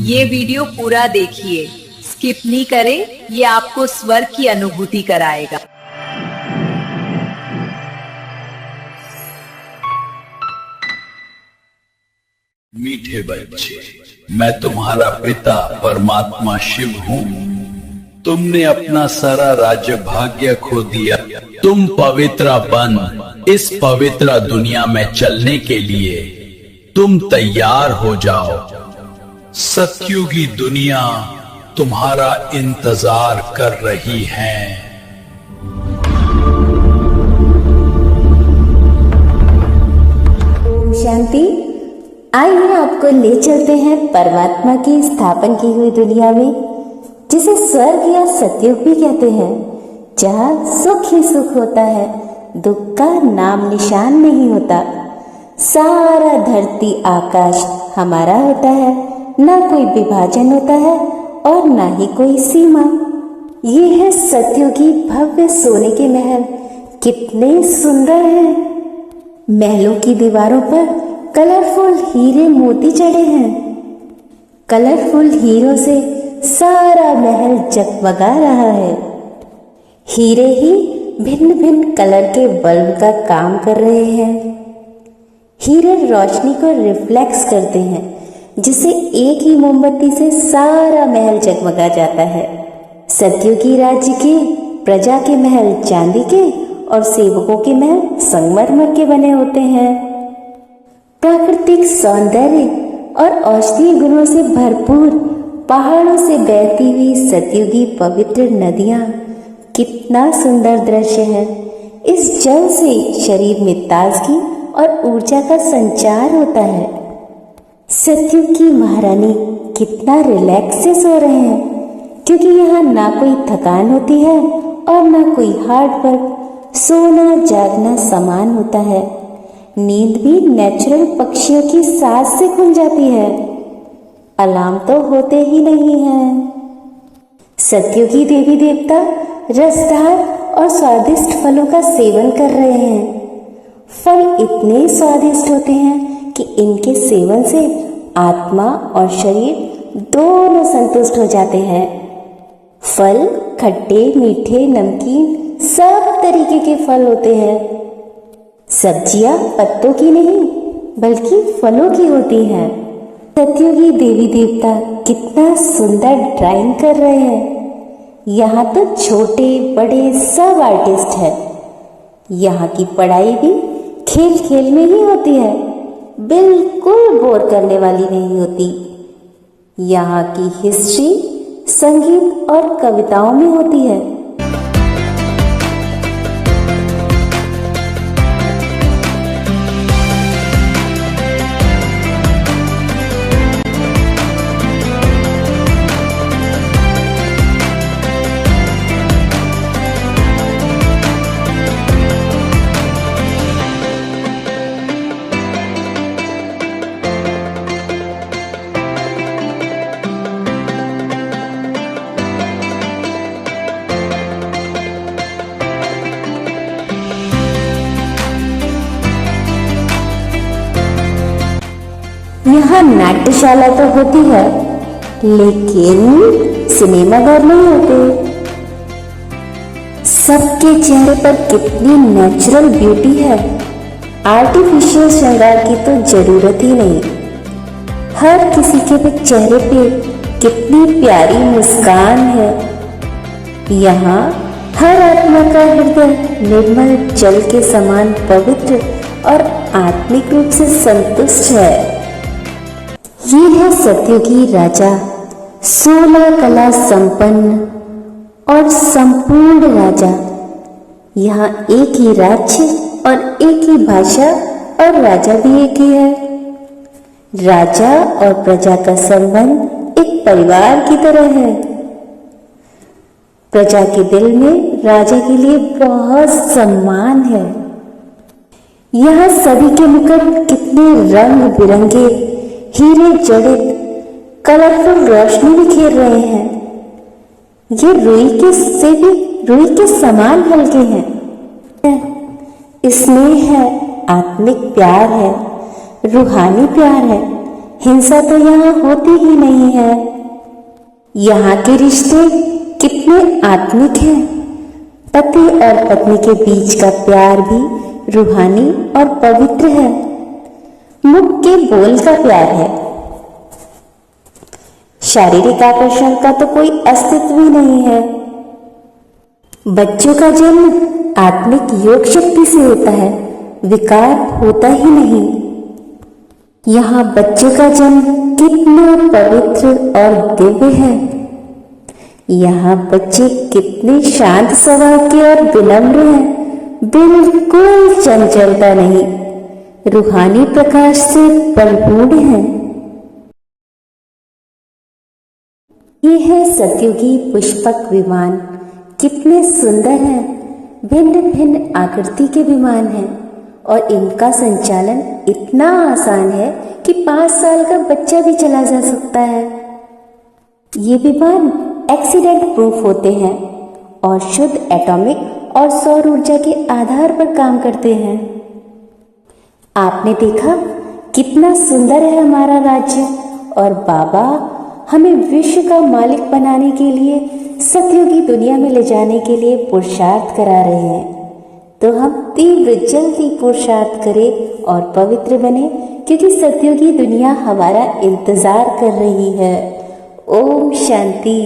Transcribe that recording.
ये वीडियो पूरा देखिए, स्किप नहीं करें, ये आपको स्वर्ग की अनुभूति कराएगा। मीठे बच्चे, मैं तुम्हारा पिता परमात्मा शिव हूँ। तुमने अपना सारा राज्य भाग्य खो दिया। तुम पवित्र बन इस पवित्र दुनिया में चलने के लिए तुम तैयार हो जाओ। सत्युगी दुनिया तुम्हारा इंतजार कर रही है। ओम शांति। आइए आपको ले चलते हैं परमात्मा की स्थापन की हुई दुनिया में, जिसे स्वर्ग या सतयुग भी कहते हैं, जहाँ सुख ही सुख होता है, दुख का नाम निशान नहीं होता। सारा धरती आकाश हमारा होता है, ना कोई विभाजन होता है और ना ही कोई सीमा। ये है सतयुगी भव्य सोने के महल। कितने सुंदर हैं। महलों की दीवारों पर कलरफुल हीरे मोती चढ़े हैं। कलरफुल हीरों से सारा महल जगमगा रहा है। हीरे ही भिन्न भिन्न कलर के बल्ब का काम कर रहे हैं। हीरे रोशनी को रिफ्लेक्स करते हैं, जिससे एक ही मोमबत्ती से सारा महल जगमगा जाता है। सतयुगी राज्य के प्रजा के महल चांदी के और सेवकों के महल संगमरमर के बने होते हैं। प्राकृतिक सौंदर्य और औषधीय गुणों से भरपूर पहाड़ों से बहती हुई सतयुगी पवित्र नदियां, कितना सुंदर दृश्य है। इस जल से शरीर में ताजगी और ऊर्जा का संचार होता है। सतयुग की महारानी कितना रिलैक्स से सो रहे हैं, क्योंकि यहाँ ना कोई थकान होती है और ना कोई हार्ड वर्क। सोना जागना समान होता है। नींद भी नेचुरल पक्षियों की सांस से खुल जाती है। अलार्म तो होते ही नहीं है। सतयुगी देवी देवता रसदार और स्वादिष्ट फलों का सेवन कर रहे हैं। फल इतने स्वादिष्ट होते हैं कि इनके सेवन से आत्मा और शरीर दोनों संतुष्ट हो जाते हैं। फल खट्टे, मीठे, नमकीन सब तरीके के फल होते हैं। सब्जियां पत्तों की नहीं, बल्कि फलों की होती हैं। सतयुगी देवी देवता कितना सुंदर ड्राइंग कर रहे हैं। यहाँ तो छोटे बड़े सब आर्टिस्ट हैं। यहाँ की पढ़ाई भी खेल खेल में ही होती है, बिल्कुल बोर करने वाली नहीं होती। यहाँ की हिस्ट्री संगीत और कविताओं में होती है। यहाँ नाट्यशाला तो होती है, लेकिन सिनेमा घर नहीं होते। सबके चेहरे पर कितनी नेचुरल ब्यूटी है। आर्टिफिशियल श्रृंगार की तो जरूरत ही नहीं। हर किसी के चेहरे पे कितनी प्यारी मुस्कान है। यहाँ हर आत्मा का हृदय निर्मल जल के समान पवित्र और आत्मिक रूप से संतुष्ट है। ये है सतयुगी राजा, 16 कला संपन्न और संपूर्ण राजा। यहाँ एक ही राज्य और एक ही भाषा और राजा भी एक ही है। राजा और प्रजा का संबंध एक परिवार की तरह है। प्रजा के दिल में राजा के लिए बहुत सम्मान है। यहाँ सभी के मुकुट कितने रंग बिरंगे हीरे जड़ित कलरफुल रोशनी बिखेर रहे हैं। ये रुई के समान हल्के हैं। इसमें है आत्मिक प्यार है, रूहानी प्यार है। हिंसा तो यहाँ होती ही नहीं है। यहाँ के रिश्ते कितने आत्मिक हैं। पति और पत्नी के बीच का प्यार भी रूहानी और पवित्र है। मुख के बोल का प्यार है। शारीरिक आकर्षण का तो कोई अस्तित्व ही नहीं है। बच्चों का जन्म आत्मिक योग शक्ति से होता है, विकार होता ही नहीं। यहाँ बच्चों का जन्म कितना पवित्र और दिव्य है। यहाँ बच्चे कितने शांत स्वभाव के और विनम्र हैं, बिल्कुल चंचलता नहीं, रूहानी प्रकाश से परिपूर्ण है। ये है सतयुगी पुष्पक विमान। कितने सुंदर हैं, भिन्न भिन्न आकृति के विमान हैं और इनका संचालन इतना आसान है कि 5 साल का बच्चा भी चला जा सकता है। ये विमान एक्सीडेंट प्रूफ होते हैं और शुद्ध एटॉमिक और सौर ऊर्जा के आधार पर काम करते हैं। आपने देखा कितना सुंदर है हमारा राज्य, और बाबा हमें विश्व का मालिक बनाने के लिए, सतयुगी दुनिया में ले जाने के लिए पुरुषार्थ करा रहे हैं। तो हम तीव्र जल्दी पुरुषार्थ करें और पवित्र बने, क्योंकि सतयुगी दुनिया हमारा इंतजार कर रही है। ओम शांति।